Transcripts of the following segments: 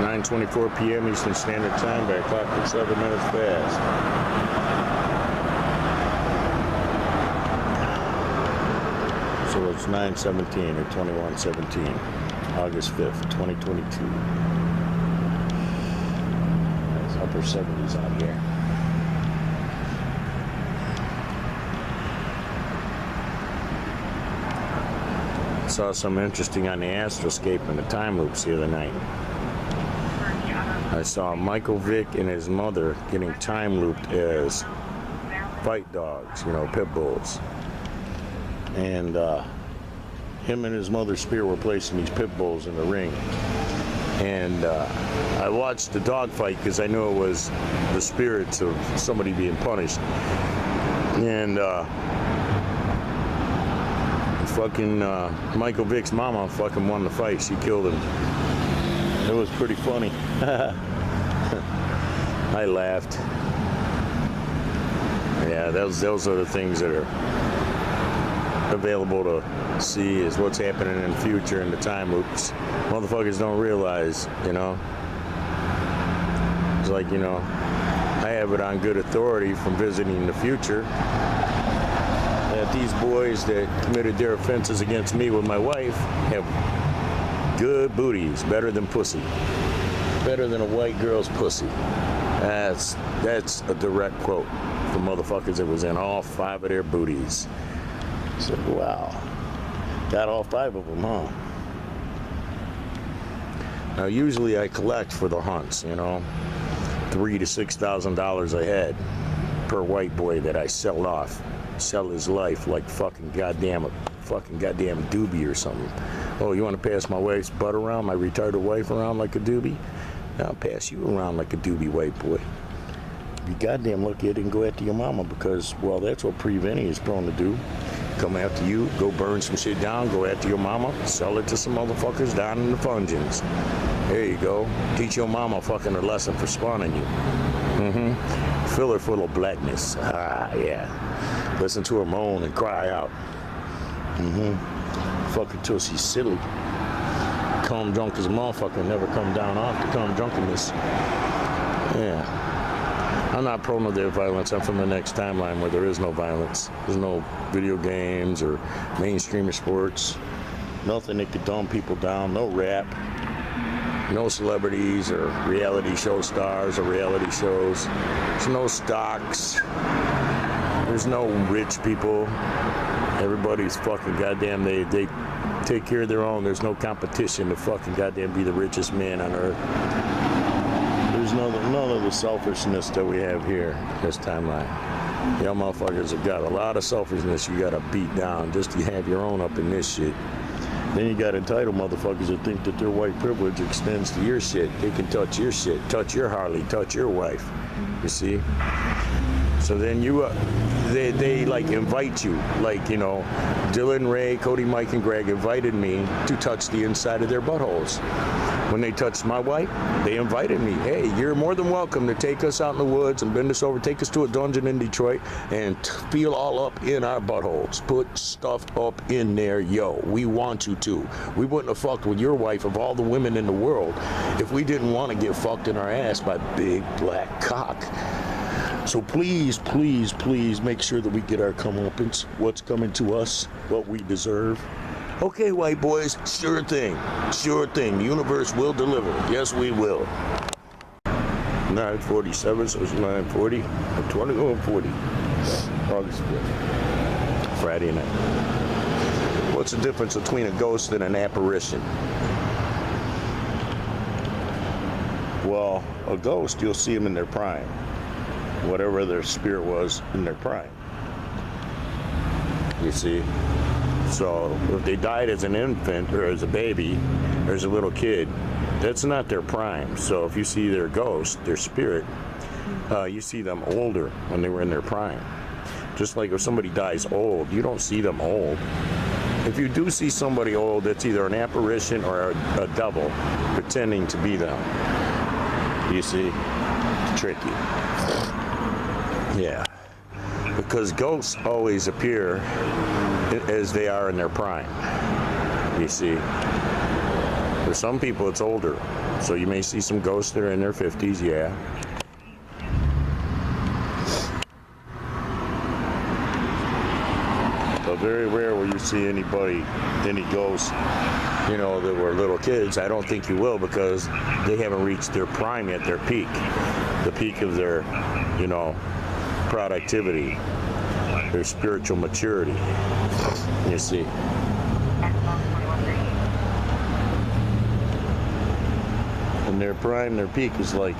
9:24 p.m. Eastern Standard Time. By clock at 7 minutes past. So it's 9:17 or 21:17, August 5th, 2022. It's upper 70s out here. Saw something interesting on the astroscape in the time loops the other night. I saw Michael Vick and his mother getting time looped as fight dogs, you know, pit bulls. And him and his mother Spear were placing these pit bulls in the ring. And I watched the dog fight because I knew it was the spirits of somebody being punished. And fucking Michael Vick's mama fucking won the fight. She killed him. It was pretty funny. I laughed. Yeah, those are the things that are available to see, is what's happening in the future in the time loops. Motherfuckers don't realize, you know. It's like, you know, I have it on good authority from visiting the future that these boys that committed their offenses against me with my wife have good booties, better than pussy, better than a white girl's pussy. That's a direct quote from motherfuckers that was in all 5 of their booties. So wow, got all 5 of them, huh? Now usually I collect for the hunts, you know, $3,000 to $6,000 a head per white boy that I sell off. Sell his life like fucking goddamn doobie or something. Oh, you want to pass my wife's butt around, my retarded wife around like a doobie? I'll pass you around like a doobie, white boy. Be goddamn lucky I didn't go after your mama, because, well, that's what Pre-Vinny is prone to do. Come after you, go burn some shit down, go after your mama, sell it to some motherfuckers down in the Fungians. There you go. Teach your mama fucking a lesson for spawning you. Fill her full of blackness. Ah, yeah. Listen to her moan and cry out. Fuck her till she's silly. Calm drunk as a motherfucker, never come down off the calm drunkenness. Yeah. I'm not prone to their violence. I'm from the next timeline where there is no violence. There's no video games or mainstream sports. Nothing that could dumb people down. No rap. No celebrities or reality show stars or reality shows. There's no stocks. There's no rich people. Everybody's fucking goddamn, they take care of their own. There's no competition to fucking goddamn be the richest man on earth. There's none of the selfishness that we have here, this timeline. Y'all motherfuckers have got a lot of selfishness you gotta beat down just to have your own up in this shit. Then you got entitled motherfuckers that think that their white privilege extends to your shit. They can touch your shit, touch your Harley, touch your wife. You see? So then you, they like invite you, like, you know, Dylan, Ray, Cody, Mike, and Greg invited me to touch the inside of their buttholes. When they touched my wife, they invited me. Hey, you're more than welcome to take us out in the woods and bend us over, take us to a dungeon in Detroit and feel all up in our buttholes. Put stuff up in there, yo. We want you to. We wouldn't have fucked with your wife of all the women in the world if we didn't want to get fucked in our ass by big black cock. So please, please, please make sure that we get our comeuppance, what's coming to us, what we deserve. Okay, white boys, sure thing. Sure thing. The universe will deliver. Yes, we will. 9:47, so it's 9:40. 20:40. August 5th. Friday night. What's the difference between a ghost and an apparition? Well, a ghost, you'll see them in their prime. Whatever their spirit was in their prime. You see? So if they died as an infant or as a baby or as a little kid, that's not their prime. So if you see their ghost, their spirit, you see them older when they were in their prime. Just like if somebody dies old, you don't see them old. If you do see somebody old, it's either an apparition or a double pretending to be them. You see? It's tricky. Yeah. Because ghosts always appear as they are in their prime. You see? For some people, it's older. So you may see some ghosts that are in their 50s, yeah. But very rare will you see any ghosts, you know, that were little kids. I don't think you will, because they haven't reached their prime yet, their peak. The peak of their, you know, productivity, their spiritual maturity, you see. And their prime, their peak is like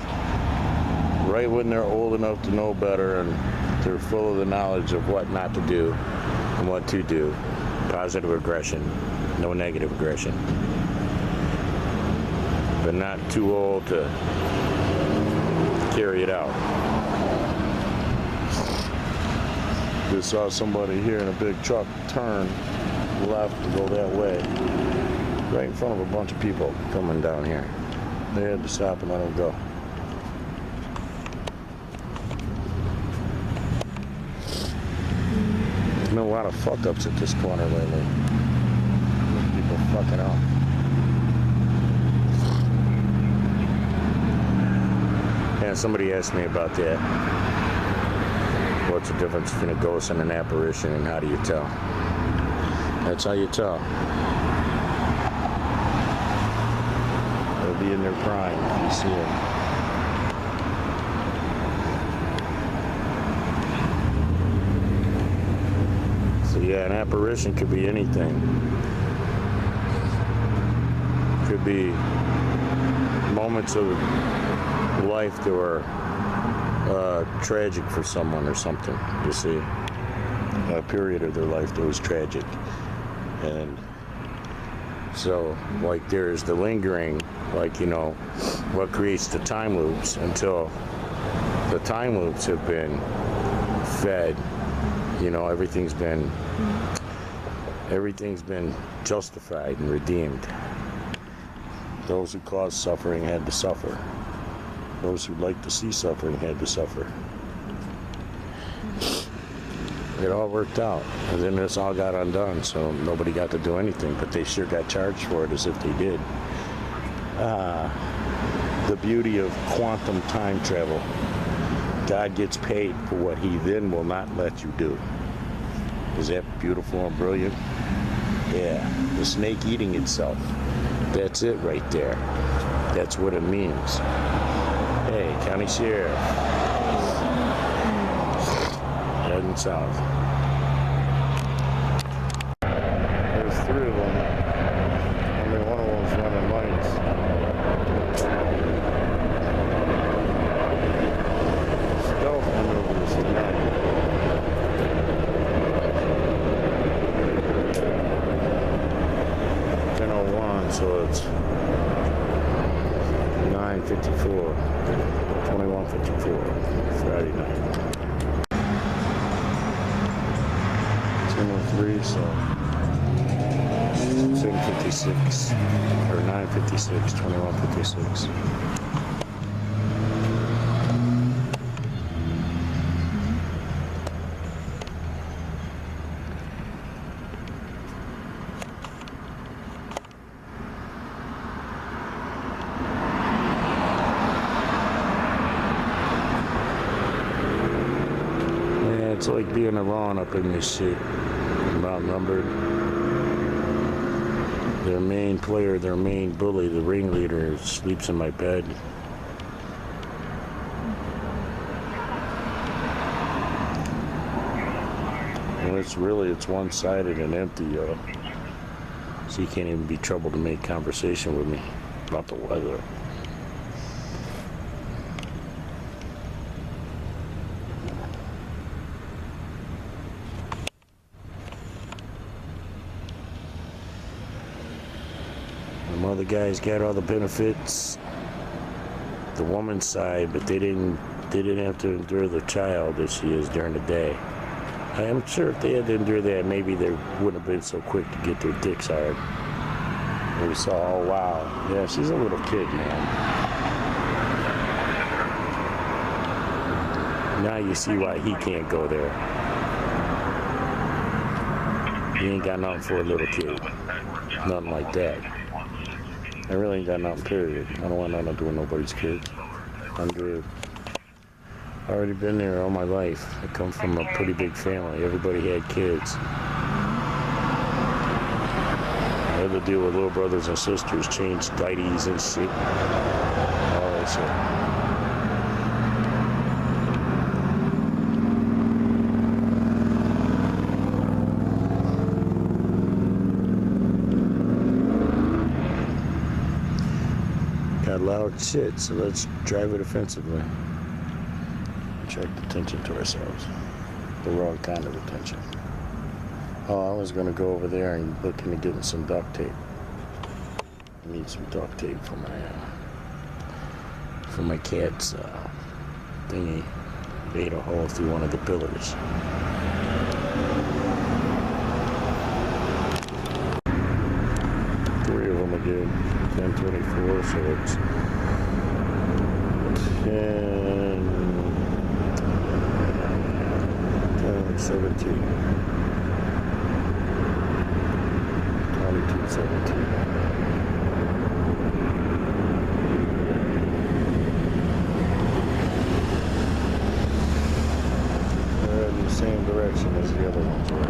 right when they're old enough to know better, and they're full of the knowledge of what not to do and what to do. Positive aggression, no negative aggression. But not too old to carry it out. Just saw somebody here in a big truck turn left to go that way, right in front of a bunch of people coming down here. They had to stop and let them go. There's been a lot of fuck-ups at this corner lately. People fucking up. Yeah, somebody asked me about that. What's the difference between a ghost and an apparition, and how do you tell? That's how you tell. They'll be in their prime if you see them. So yeah, an apparition could be anything. Could be moments of life that were tragic for someone or something, you see. A period of their life that was tragic. And so, like, there's the lingering, like, you know, what creates the time loops until the time loops have been fed. You know, everything's been justified and redeemed. Those who caused suffering had to suffer. Those who like to see suffering had to suffer. It all worked out, and then this all got undone, so nobody got to do anything, but they sure got charged for it as if they did. The beauty of quantum time travel. God gets paid for what he then will not let you do. Is that beautiful and brilliant? Yeah, the snake eating itself. That's it right there. That's what it means. Hey, County Sheriff. Heading south. There's three of them. Only one of them's running lights. Stealth maneuvers tonight. So it's 9:54, 21:54, Friday night. 10:03, so 10:56 or 9:56, 21:56. It's like being alone up in this shit. I'm outnumbered. Their main player, their main bully, the ringleader, sleeps in my bed. And it's one-sided and empty, yo. So you can't even be troubled to make conversation with me about the weather. The guys got all the benefits, the woman's side, but they didn't have to endure the child as she is during the day. I am sure if they had to endure that, maybe they wouldn't have been so quick to get their dicks hard. And we saw, oh wow, yeah, she's a little kid, man. Now you see why he can't go there. He ain't got nothing for a little kid. Nothing like that. I really ain't got nothing, period. I don't want nothing to do with nobody's kids. I'm good. I already been there all my life. I come from a pretty big family. Everybody had kids. I had to deal with little brothers and sisters, change diaties and shit. All that shit. Got loud shit, so let's drive it offensively. Attract attention to ourselves. The wrong kind of attention. Oh, I was gonna go over there and look into getting some duct tape. I need some duct tape for my cat's thingy. They ate a hole through one of the pillars. Three of them again. 1024, so it's 17. 2217. They're in the same direction as the other ones were.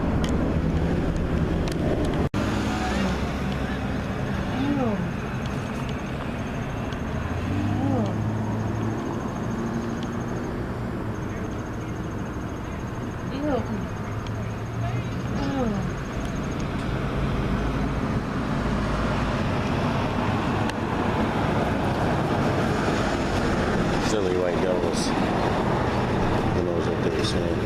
Silly white devils. Who knows what they were saying?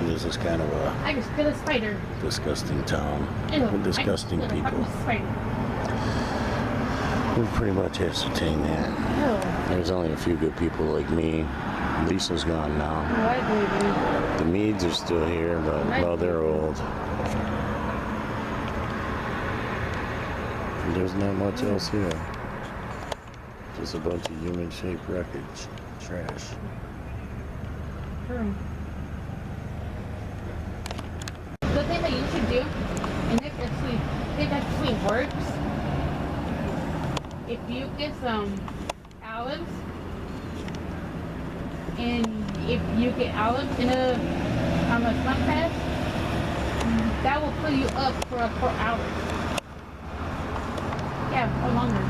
This is kind of a I just feel a spider. disgusting town Ew, with disgusting I feel people. a spider. We pretty much ascertained that. Ew. There's only a few good people like me. Lisa's gone now. What, baby? The Meads are still here, but well, they're old. There's not much else here. Just a bunch of human-shaped wreckage. Trash. True. The thing that you should do, and it actually works, if you get some olives, and if you get olives in a slump pass, that will fill you up for 4 hours. Yeah, or longer.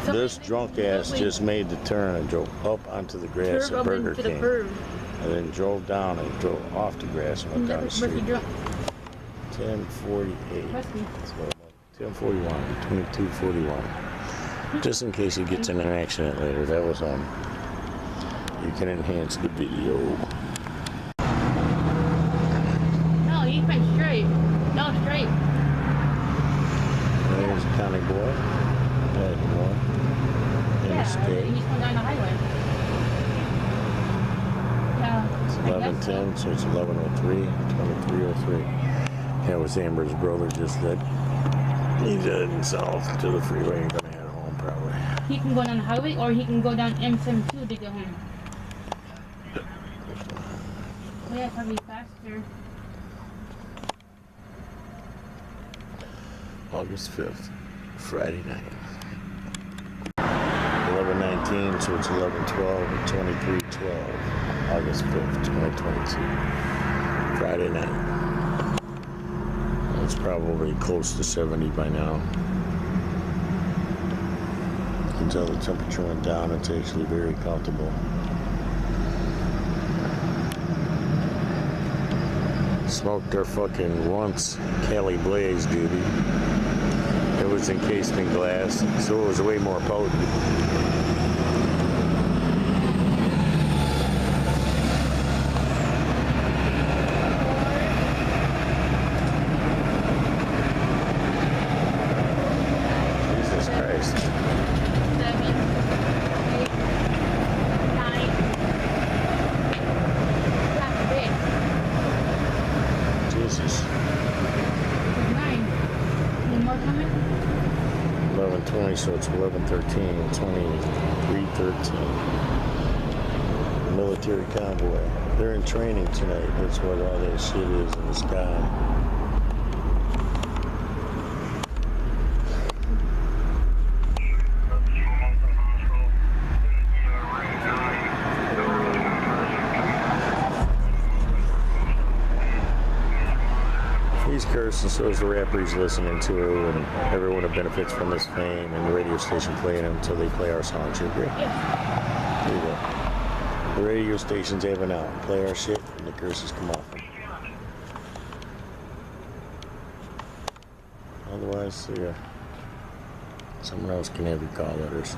What? This drunk ass just made the turn and drove up onto the grass at Burger King. And then drove down and drove off the grass and went down the street. 1048. 1041. 2241. Just in case he gets in an accident later. That was you can enhance the video. No, he went straight. No, straight. There's a county boy. There's one. Yeah, he's going down the highway. Yeah. It's 11:10, so it's 11:03, 23:03. That was Amber's brother just said he's heading south to the freeway and gonna head home probably. He can go down the highway or he can go down M72 to get home. Oh yeah, probably faster. August 5th, Friday night. 11:19, so it's 11:12 and 23:12. August 5th, 2022. Friday night. It's probably close to 70 by now. You can tell the temperature went down. It's actually very comfortable. Smoked our fucking once Cali Blaze, duty. It was encased in glass, so it was way more potent. Jesus Christ. 7, 8, 9. That's big. Jesus. 9. Any more coming? 11:23. 20, so it's 11:13, 23:13. Military convoy. They're in training tonight. That's what all that shit is in the sky. He's cursing, so is the rapper he's listening to, and everyone that benefits from his fame, and the radio station playing him until they play our songs. You agree? Yeah. There you go. The radio stations have an out. Play our shit, and the curses come off. Otherwise, someone else can have your call letters.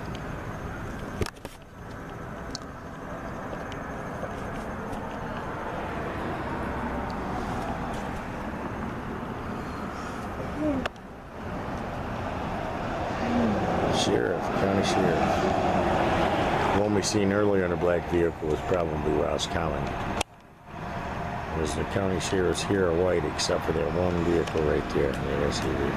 Sheriff, county sheriff. The one we seen earlier in a black vehicle was probably Ross Collin. Was the county sheriff's here are white except for that one vehicle right there, the SUV.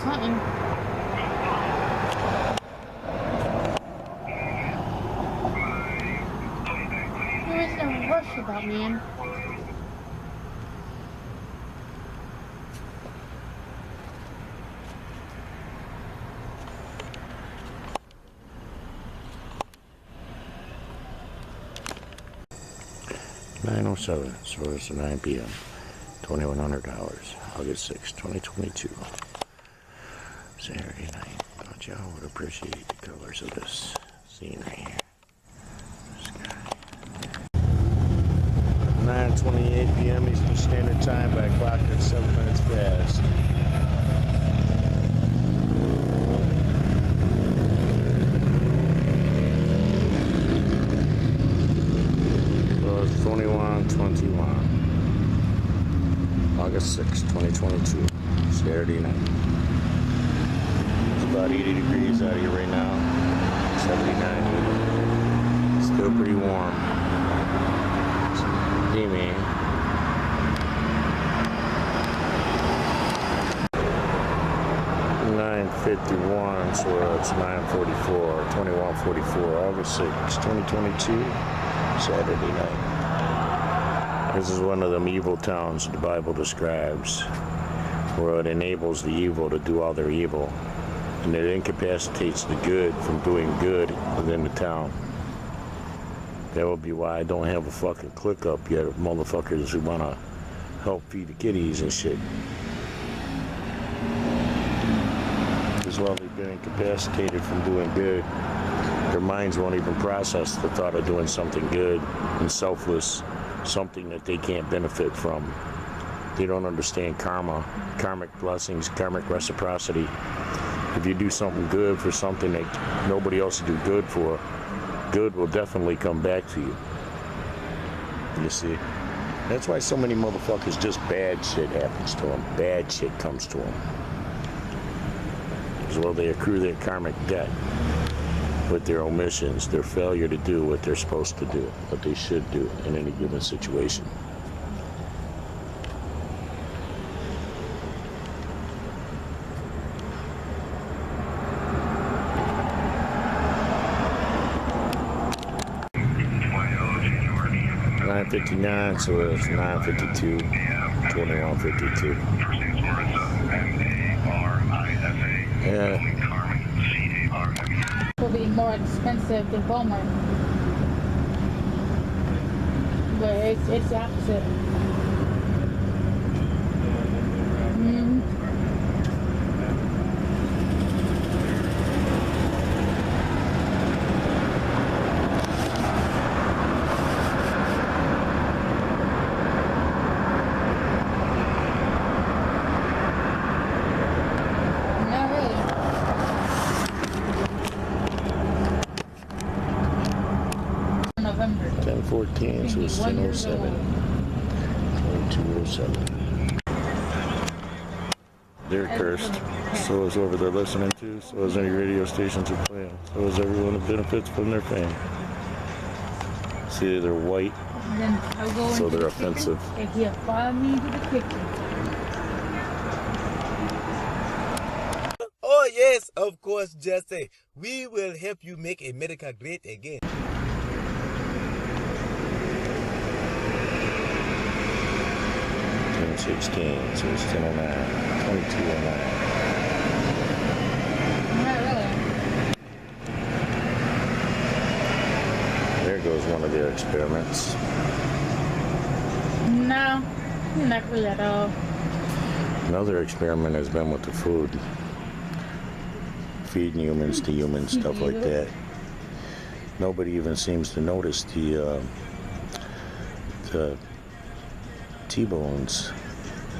Something. There is no rush about, man. $9:07, so it's 9 p.m. $2,100, August 6, 2022. Saturday night. Thought y'all would appreciate the colors of this scenery. Sky. 9:28 p.m. Eastern Standard Time by clock at 7 minutes past. So it's 21:21. August 6, 2022. Saturday night. About 80 degrees out here right now. 79. Still pretty warm. Steamy. $9:51, so it's 9:44, 21:44, August 6, 2022, Saturday night. This is one of them evil towns the Bible describes, where it enables the evil to do all their evil. And it incapacitates the good from doing good within the town. That would be why I don't have a fucking click up yet of motherfuckers who want to help feed the kitties and shit. As well, they've been incapacitated from doing good. Their minds won't even process the thought of doing something good and selfless, something that they can't benefit from. They don't understand karma, karmic blessings, karmic reciprocity. If you do something good for something that nobody else will do good for, good will definitely come back to you. You see? That's why so many motherfuckers, just bad shit happens to them. Bad shit comes to them. As well, they accrue their karmic debt with their omissions, their failure to do what they're supposed to do, what they should do in any given situation. $9:59, so it's 9:52, 21:52. Yeah. Will be more expensive than Walmart, but it's the opposite. November. 10/14, so it's 10:07. 22:07. They're cursed. So is whoever they're listening to. So is any radio stations are playing. So is everyone that benefits from their fame. See, they're white, And then I'll go so into they're the kitchen, offensive. and he'll follow me to the kitchen. Oh yes, of course, Jesse. We will help you make America great again. 10:16, so it's 10:09. 22:09. Not really. There goes one of their experiments. No, not really at all. Another experiment has been with the food. Feeding humans to humans, stuff like that. Nobody even seems to notice the T-bones.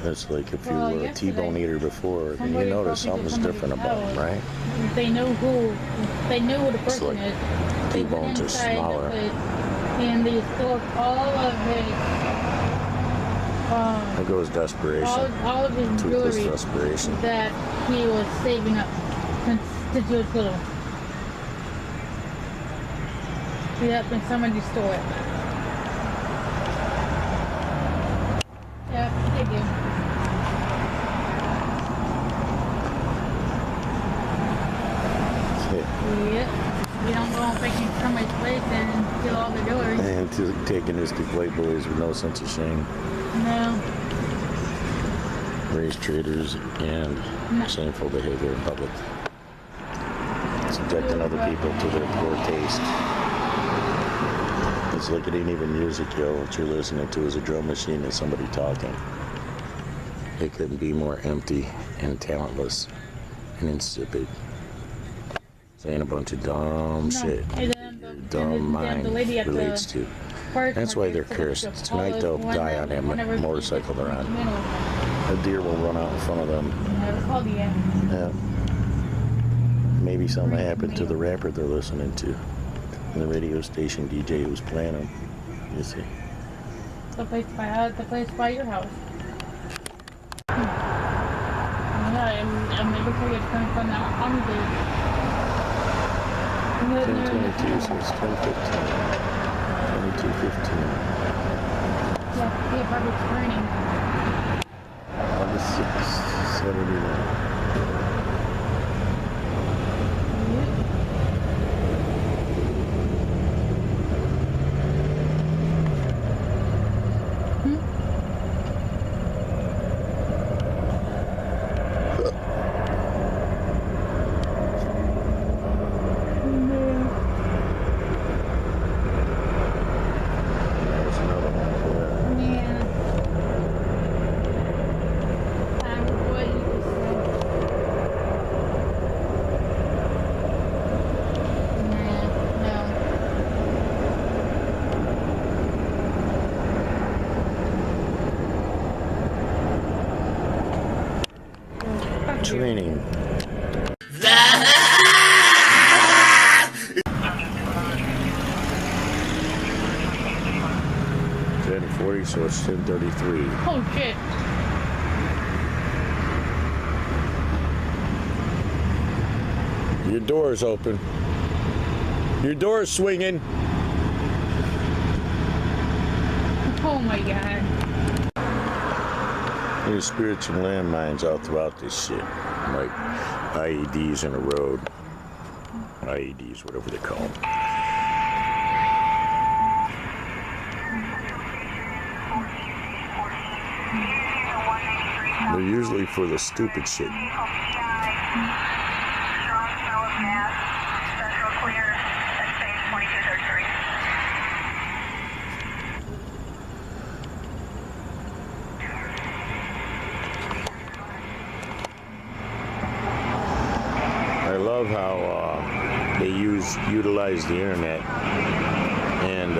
That's like if you were a T-bone eater before, then you notice something's different about them, right? They knew who the person like is. They went T-bones are inside smaller. of it, and they stored all of his, There goes desperation. all of his Toothless jewelry desperation. that he was saving up since he was little. Yep, and somebody stole it. Yep, they do. Yep. We don't go and break into somebody's place and steal all the jewelry. And taking this to playboys with no sense of shame. No. Race traders and shameful behavior in public. Subjecting other people to their poor taste. It's like it ain't even music, yo. What you're listening to is a drum machine and somebody talking. It couldn't be more empty and talentless and insipid. Saying a bunch of dumb shit. Your dumb mind relates to. That's why they're cursed. Tonight they'll die on that motorcycle they're on. A deer will run out in front of them. Yeah. Maybe something happened to the rapper they're listening to. And the radio station DJ who's playing them. You see. The place by your house. Yeah, and it looks like it's coming from that holiday. 10:22, so it's 10:15. 22:15. Yeah, probably it's raining. August 6th, Saturday night. There's another one over there. Yeah. What you just said. No. Training. 10:40, so it's 10:33. Oh shit. Your door's open. Your door's swinging. Oh my god. There's spiritual landmines all throughout this shit. Like IEDs in a road. IEDs, whatever they call them. They're usually for the stupid shit. I love how they utilize the internet and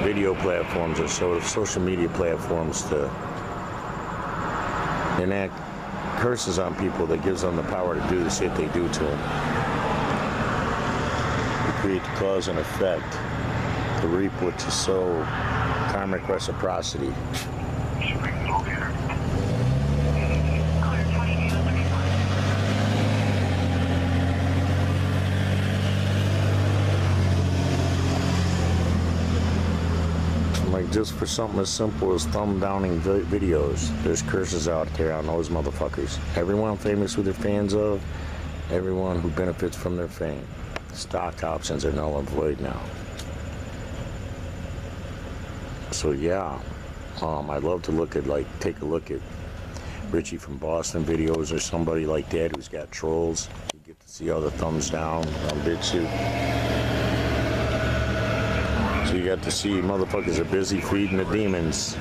video platforms and social media platforms to enact curses on people that gives them the power to do the shit they do to them. To create the cause and effect To reap what you sow, karmic reciprocity. Like, just for something as simple as thumb downing videos, there's curses out there on those motherfuckers. Everyone famous who they're fans of, everyone who benefits from their fame. Stock options are null and void now. So yeah, I'd love to take a look at Richie from Boston videos or somebody like that who's got trolls. You get to see all the thumbs down on BitChute. So you got to see motherfuckers are busy feeding the demons.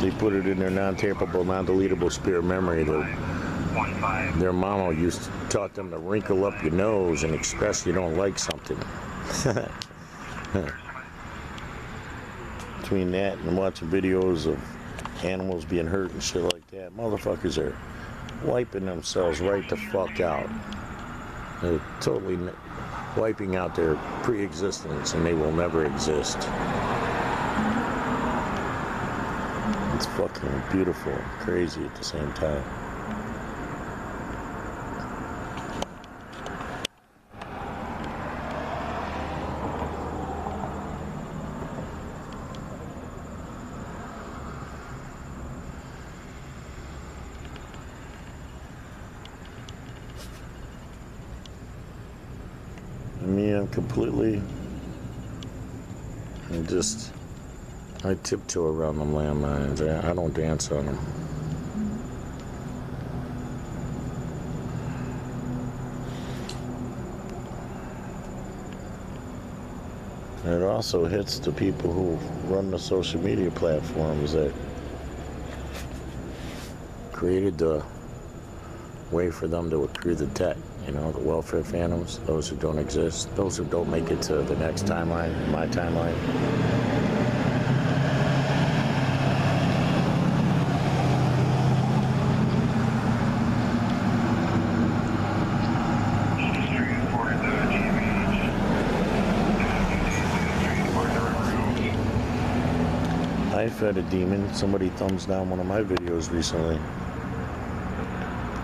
They put it in their non-tappable, non-deletable spirit memory that their mama taught them to wrinkle up your nose and express you don't like something. Between that and watching videos of animals being hurt and shit like that, motherfuckers are wiping themselves right the fuck out. They're totally wiping out their pre-existence, and they will never exist. It's fucking beautiful and crazy at the same time. I tiptoe around them landmines. I don't dance on them. And it also hits the people who run the social media platforms that created the way for them to accrue the debt. You know, the welfare phantoms, those who don't exist, those who don't make it to the next timeline, my timeline. I fed a demon. Somebody thumbs down one of my videos recently.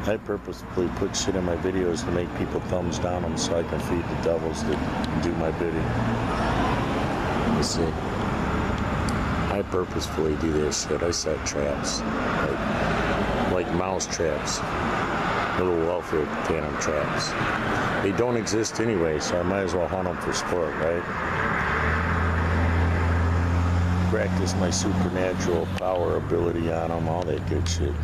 I purposefully put shit in my videos to make people thumbs down them so I can feed the devils that do my bidding. You see, I purposefully do this shit. I set traps, like mouse traps, little welfare phantom traps. They don't exist anyway, so I might as well hunt them for sport, right? Practice my supernatural power ability on them, all that good shit.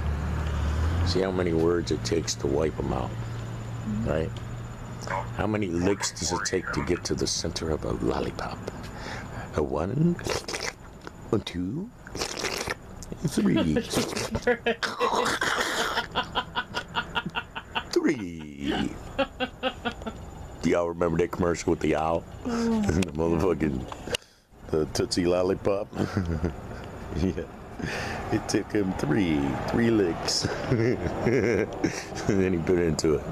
See how many words it takes to wipe them out, right? How many licks does it take to get to the center of a lollipop? A 1, a 2, 3. 3. Do y'all remember that commercial with the owl? The motherfucking, the Tootsie Lollipop? Yeah. It took him three licks. And then he put it into it.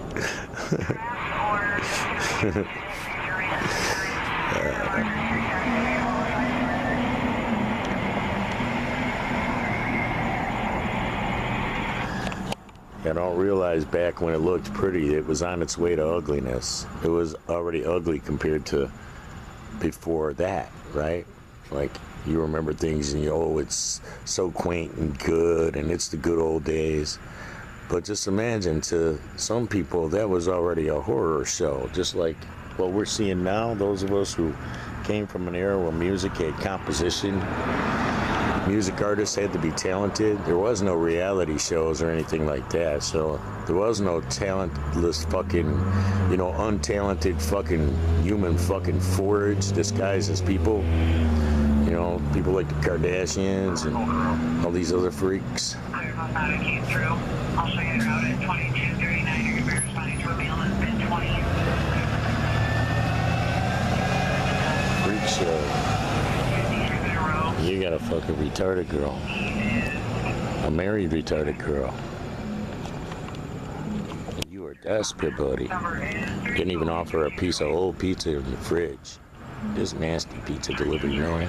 I don't realize back when it looked pretty, it was on its way to ugliness. It was already ugly compared to before that, right? Like, you remember things and it's so quaint and good and it's the good old days. But just imagine, to some people, that was already a horror show. Just like what we're seeing now, those of us who came from an era where music had composition, music artists had to be talented. There was no reality shows or anything like that. So there was no talentless fucking, untalented fucking human fucking forage disguised as people. People like the Kardashians and all these other freaks. I don't know if that came through. I'll show you the route at 2239. Your bear responding to a meal at been 20. Freak show. You got a fucking retarded girl. A married retarded girl. And you are desperate, buddy. Didn't even offer a piece of old pizza in the fridge. This nasty pizza delivery, you know?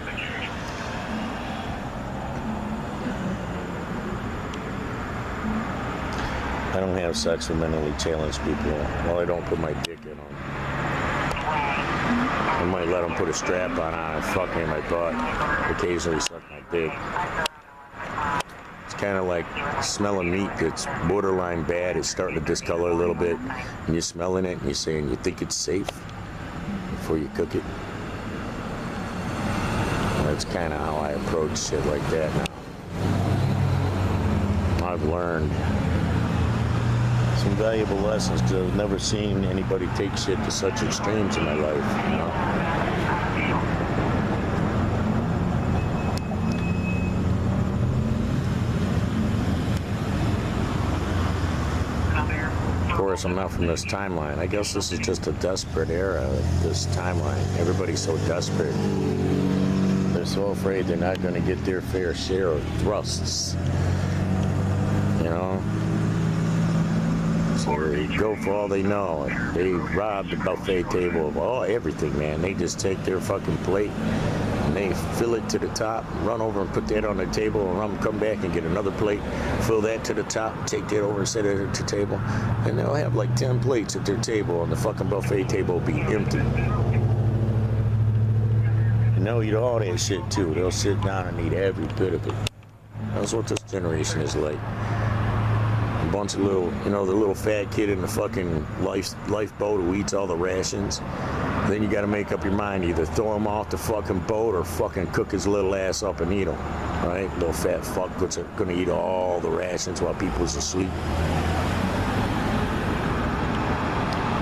I don't have sex with mentally challenged people. Well, I don't put my dick in them. I might let them put a strap on and fuck me in my butt. Occasionally suck my dick. It's kind of like smelling meat that's borderline bad. It's starting to discolor a little bit. And you're smelling it and you're saying you think it's safe before you cook it. That's kind of how I approach shit like that now. I've learned some valuable lessons because I've never seen anybody take shit to such extremes in my life, you know? Of course, I'm not from this timeline. I guess this is just a desperate era, this timeline. Everybody's so desperate. They're so afraid they're not going to get their fair share of thrusts, you know? So they go for all they know. They rob the buffet table of everything, man. They just take their fucking plate and they fill it to the top, run over and put that on the table, and come back and get another plate, fill that to the top, take that over and set it at the table, and they'll have like 10 plates at their table, and the fucking buffet table will be empty. And they'll eat all that shit too. They'll sit down and eat every bit of it. That's what this generation is like. A bunch of little, you know, the little fat kid in the fucking lifeboat who eats all the rations. Then you got to make up your mind, either throw him off the fucking boat or fucking cook his little ass up and eat him. Right? Little fat fuck that's gonna eat all the rations while people's asleep.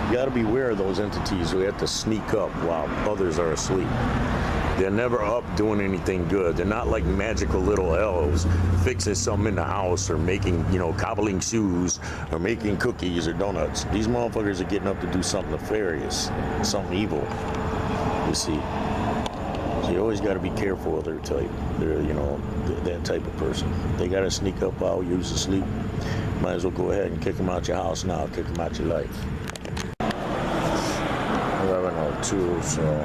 You got to be aware of those entities who have to sneak up while others are asleep. They're never up doing anything good. They're not like magical little elves fixing something in the house or making, you know, cobbling shoes or making cookies or donuts. These motherfuckers are getting up to do something nefarious, something evil, you see. So you always got to be careful of their type. They're, you know, that type of person. They got to sneak up while you're asleep. Might as well go ahead and kick them out your house now, kick them out your life. 11:02, so...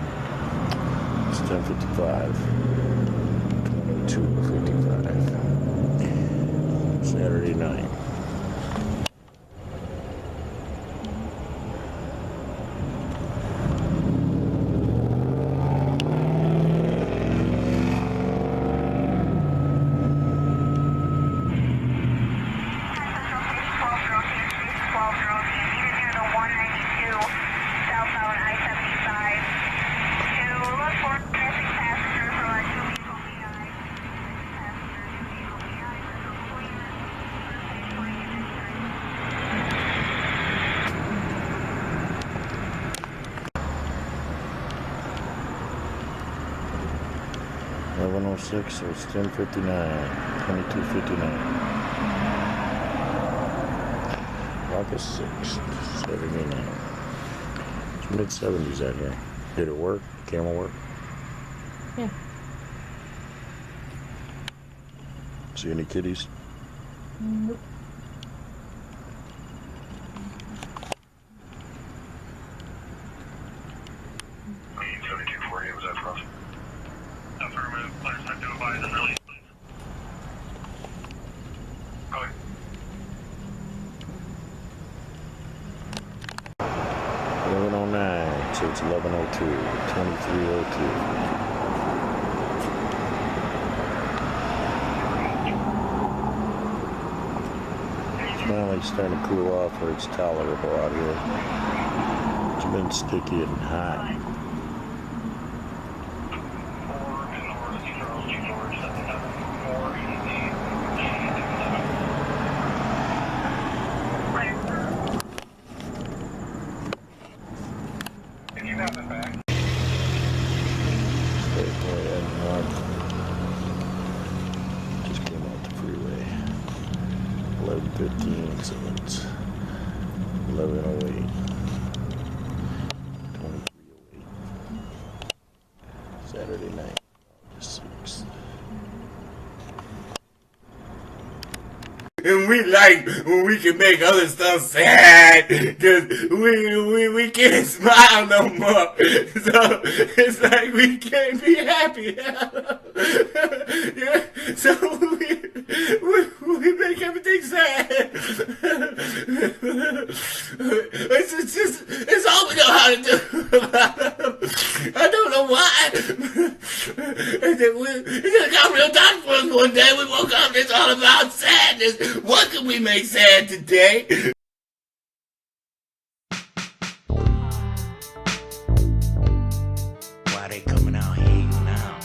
It's 10:55, 22:55, Saturday night. So it's 10:59, 22:59. August 6th, 79. It's mid-70s out here. Did it work? Camera work? Yeah. See any kitties? Nope. Was that rough? Affirmative. Players have to advise and release, please. Go ahead. 11:09, so it's 11:02, 23:02. It's finally starting to cool off where it's tolerable out here. It's been sticky and hot. Just came off the freeway. 11:15, so it's 11:08. 23:08. Saturday night, August 6th. And we like when we can make other stuff sad, cause we can't smile no more. So it's like we can't be happy. Yeah, so we make everything sad. It's all we know how to do. I don't know why. It got real dark for us one day. We woke up and it's all about sadness. What can we make sad today? Why they coming out hating now?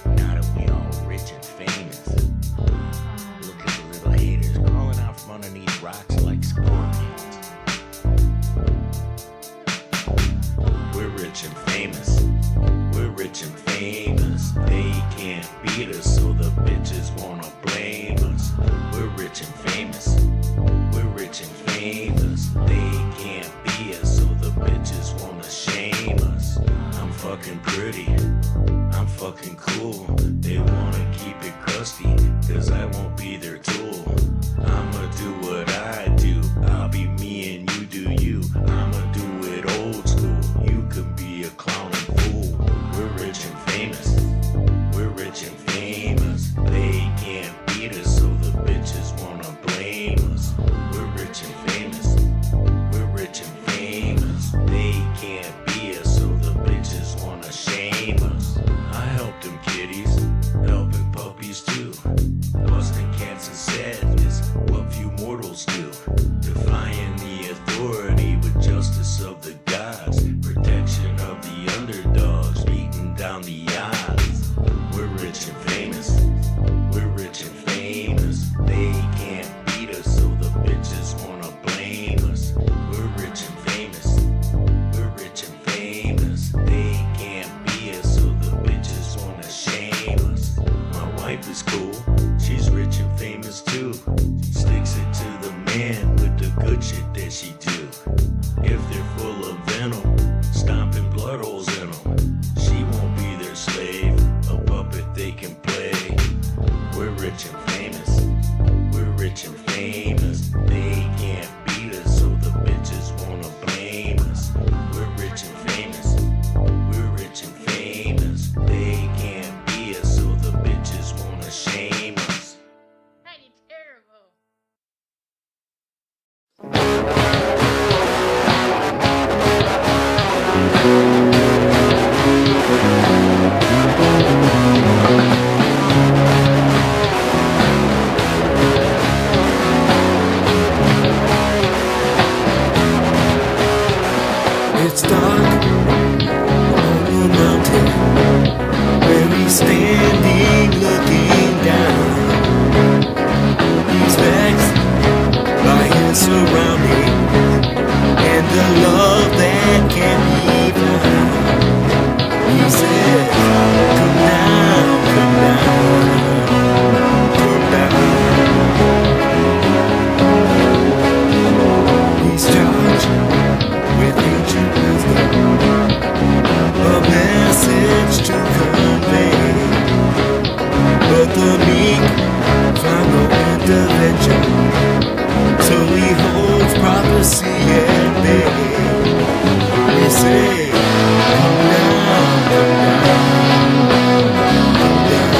Now that we all rich and famous. Look at the little haters crawling out from underneath rocks like scorpions. We're rich and famous. We're rich and famous. They can't beat us, so the bitches wanna blame us. We're rich and famous. We're rich and famous. They can't beat us, so the bitches wanna shame us. I'm fucking pretty. I'm fucking cool. They wanna keep it crusty, cause I won't be their tool. I'ma do what I do. I'll be me and you do you. I'ma do it old school. You can be a clown and fool. We're rich and famous. We're rich and famous. They can't beat us, so the bitches wanna blame us. We're rich and famous. We're rich and famous. They can't beat us, so the bitches wanna shame us. I help them kitties, helping puppies too. Busting cats and sadness, what few mortals do. Defying the authority with justice of the gods. Protection of the underdogs, beating down the odds. We're rich and famous. We're rich and famous. They can't beat us, so the bitches wanna blame us. We're rich and famous. We're rich and famous. They can't beat us, so the bitches wanna shame us. My wife is cool. She's rich and famous too. Sticks it to the man with the good shit that she do. If they're full of venom, stomping blood holes in them, she won't be their slave, a puppet they can play. We're rich and famous. We're rich and famous. They can't beat us, so the bitches wanna blame us. We're rich and famous. We're rich and famous. They can't beat us, so the bitches wanna shame us. That is terrible. It's dark on the mountain where he's standing looking down. He's vexed by his surroundings and the love that can be found. He says, come down, come down, come down. He's charged with ancient wisdom, a message to convey. But the meek find no intervention, so he holds prophecy at bay. We say, come down, come down, come down.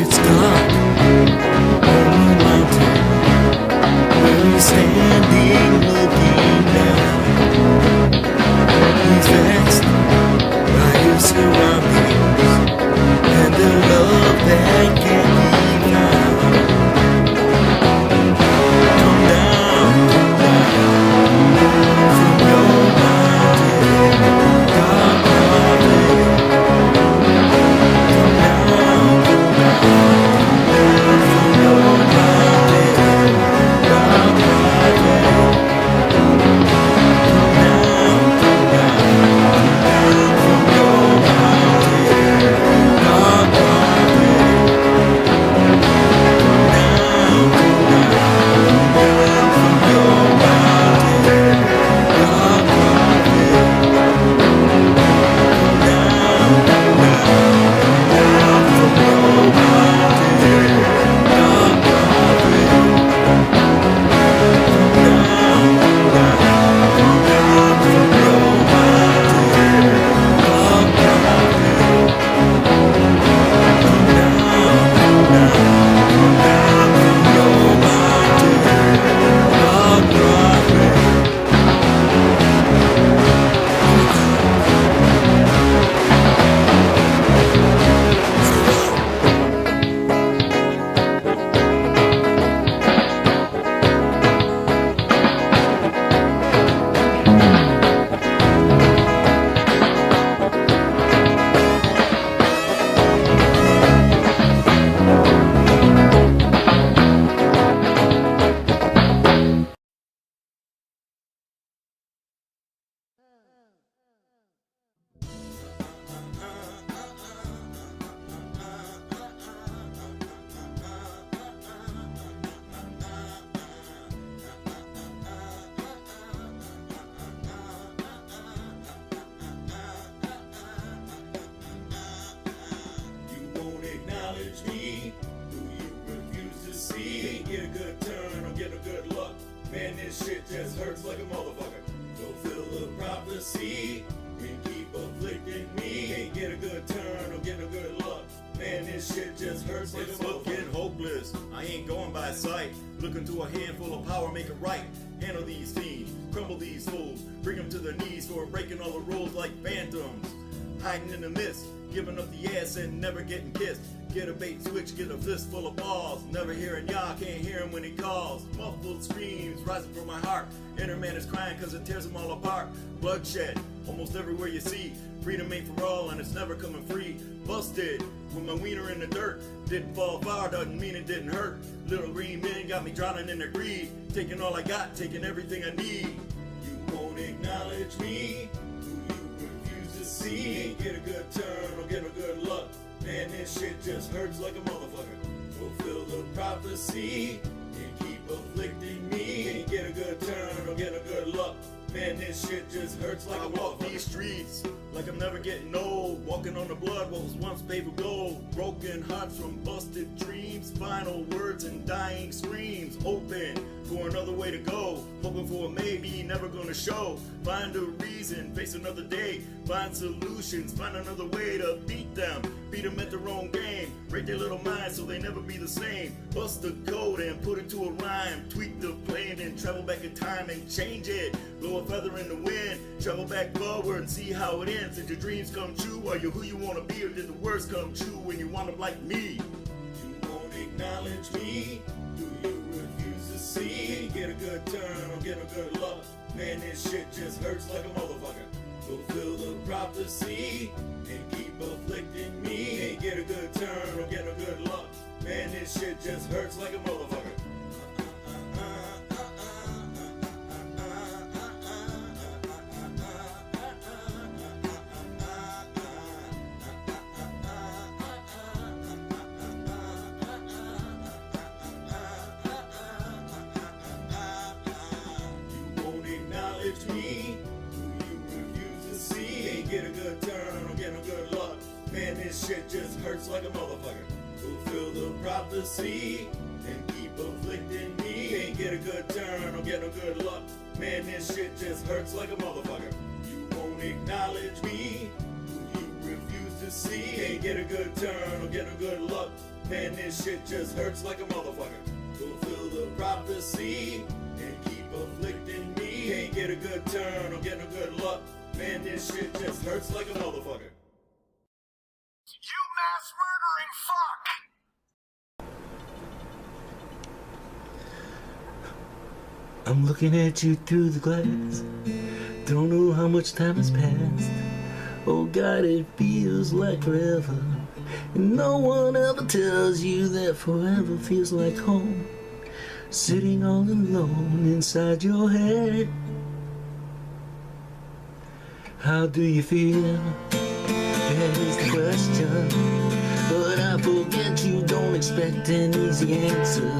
It's dark on the mountain where he's standing looking down. He's vexed by his surroundings hurts like a motherfucker. Fulfill the prophecy and keep afflicting me. Ain't get a good turn or get a good luck. Man, this shit just hurts like a motherfucker. Looking hopeless, I ain't going by sight. Looking to a handful of power, make it right. Handle these teams, crumble these fools, bring them to their knees for breaking all the rules like phantoms. Hiding in the mist, giving up the ass and never getting kissed. Get a bait switch, get a fist full of balls. Never hearing y'all, can't hear him when he calls. Muffled screams rising from my heart. Inner man is crying cause it tears him all apart. Bloodshed, almost everywhere you see. Freedom ain't for all and it's never coming free. Busted, with my wiener in the dirt. Didn't fall far, doesn't mean it didn't hurt. Little green men got me drowning in their greed. Taking all I got, taking everything I need. You won't acknowledge me, who you refuse to see. Ain't get a good turn or get a good luck. Man, this shit just hurts like a motherfucker. Fulfill the prophecy and keep afflicting me. Ain't get a good turn or get a good luck. Man, this shit just hurts like a motherfucker. I walk these streets like I'm never getting old. Walking on the blood what was once paved with gold. Broken hearts from busted dreams. Final words and dying screams. Open for another way to go. Hoping for a maybe, never gonna show. Find a reason, face another day. Find solutions, find another way to beat them. Beat them at their own game. Break their little minds so they never be the same. Bust the code and put it to a rhyme. Tweak the plan and travel back in time and change it. Blow a feather in the wind. Travel back forward and see how it ends. Did your dreams come true? Are you who you want to be? Or did the worst come true when you wound up like me? You won't acknowledge me, do you refuse to see? Ain't get a good turn or get a good luck. Man, this shit just hurts like a motherfucker. Fulfill the prophecy and keep afflicting me. Ain't get a good turn or get a good luck. Man, this shit just hurts like a motherfucker. Me, who you refuse to see. Ain't get a good turn or get a good luck. Man, this shit just hurts like a motherfucker. Fulfill the prophecy and keep afflicting me. Ain't get a good turn or get a good luck. Man, this shit just hurts like a motherfucker. You won't acknowledge me, who you refuse to see. Ain't get a good turn or get a good luck. Man, this shit just hurts like a motherfucker. Fulfill the prophecy and keep afflicting me. Ain't get a good turn or get a good luck. Man, this shit just hurts like a motherfucker. You mass murdering fuck! I'm looking at you through the glass. Don't know how much time has passed. Oh God, it feels like forever. And no one ever tells you that forever feels like home. Sitting all alone inside your head. How do you feel? That is the question. But I forget you don't expect an easy answer.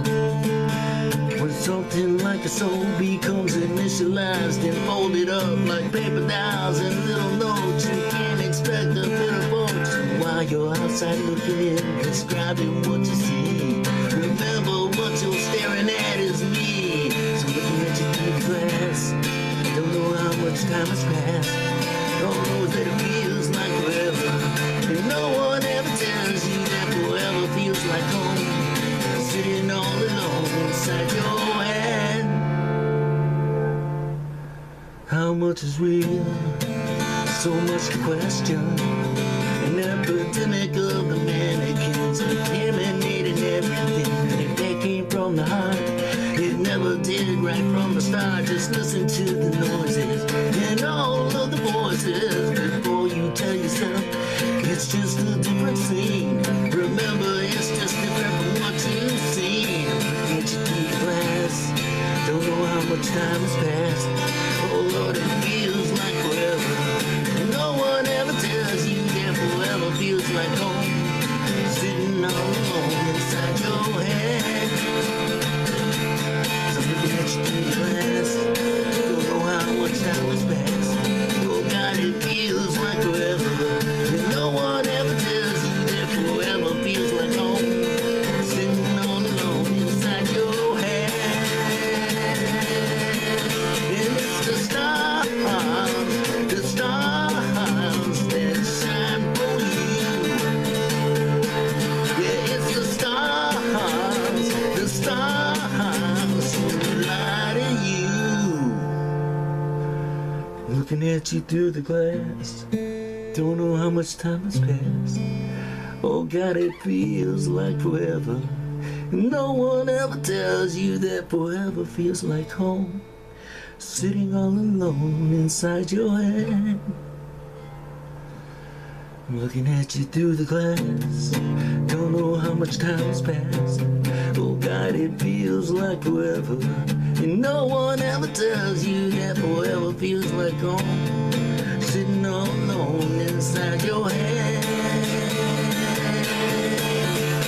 When something like a soul becomes initialized and folded up like paper dolls and little notes, you can't expect a bit of function while you're outside looking in, describing what you see. Remember what you're staring at is me. So looking at you through the glass, don't know how much time has passed. All knows that it feels like forever, and no one ever tells you that forever feels like home. Sitting all alone inside your head. How much is real? So much to question. An epidemic of the mannequins, contaminating everything. And if they came from the heart, it never did right from the start. Just listen to the noises and all of the voices before you tell yourself it's just a different scene. Remember, it's just different from what you've seen. Get you through the glass, don't know how much time has passed. Oh Lord, it feels like forever, and no one ever tells you that forever feels like home. Sitting all alone inside your head. So looking at you through the glass, don't know how much time has passed. Oh God, it feels like forever, and no one ever tells you that forever feels like home. Sitting all alone inside your head. And looking at you through the glass. Don't know how much time has passed. Oh God, it feels like forever. No one ever tells you that forever feels like home. Sitting all alone inside your head. I'm looking at you through the glass. Don't know how much time has passed. Oh God, it feels like forever. And no one ever tells you that forever feels like home. Sitting all alone inside your head.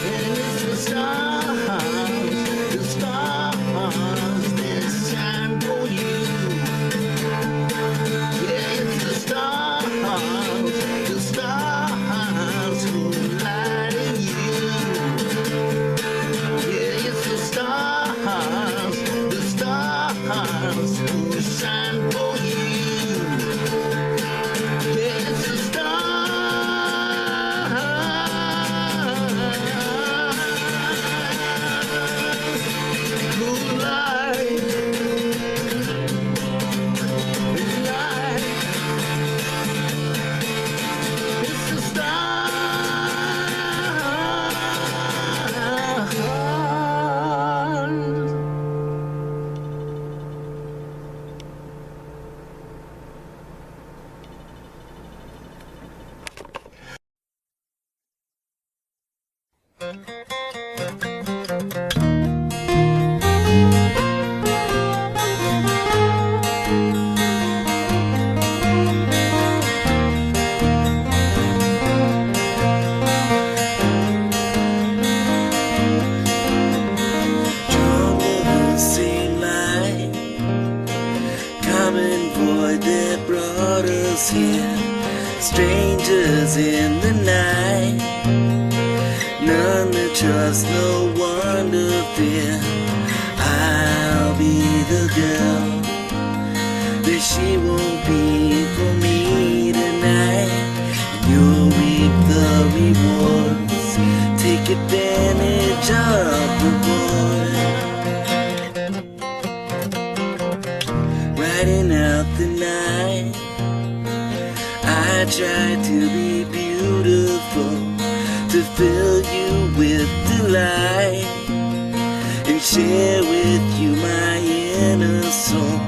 And it's the stars that shine for you. Yeah, it's the stars who light in you. Yeah, it's the stars who shine for you. Yeah, it's the stars who light. It's the stars. Drawn to the same line, common void that brought us here. Strangers in the night, none to trust, no one to fear. I'll be the girl that she won't be for me tonight. You'll reap the rewards, take advantage of the boy. Riding out the night, I try to be beautiful, to fill you with delight, and share with you my inner soul.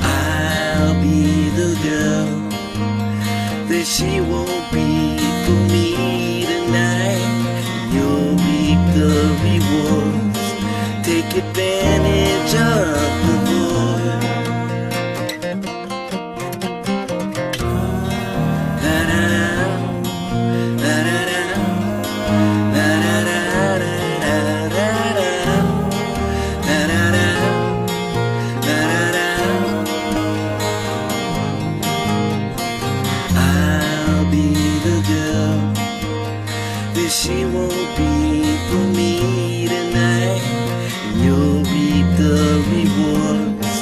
I'll be the girl that she won't be for me tonight. You'll reap the rewards, take advantage of the boy. I'll be the girl that she won't be for me tonight. You'll reap the rewards,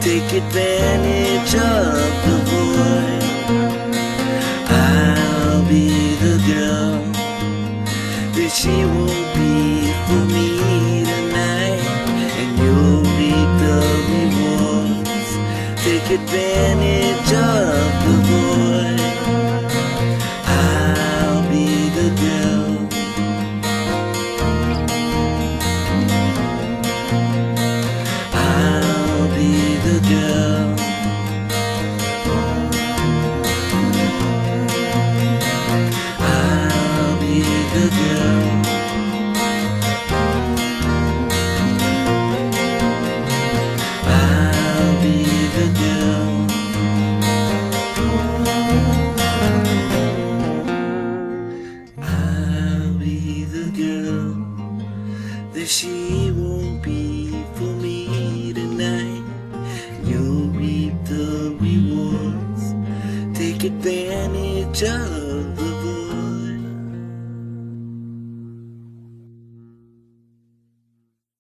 take advantage of the boy. I'll be the girl that she won't be for me tonight, and you'll reap the rewards, take advantage of the boy. I'll be the girl. I'll be the girl. I'll be the girl. I'll be the girl. I'll be the girl that she won't be for me tonight. You'll reap the rewards, take advantage of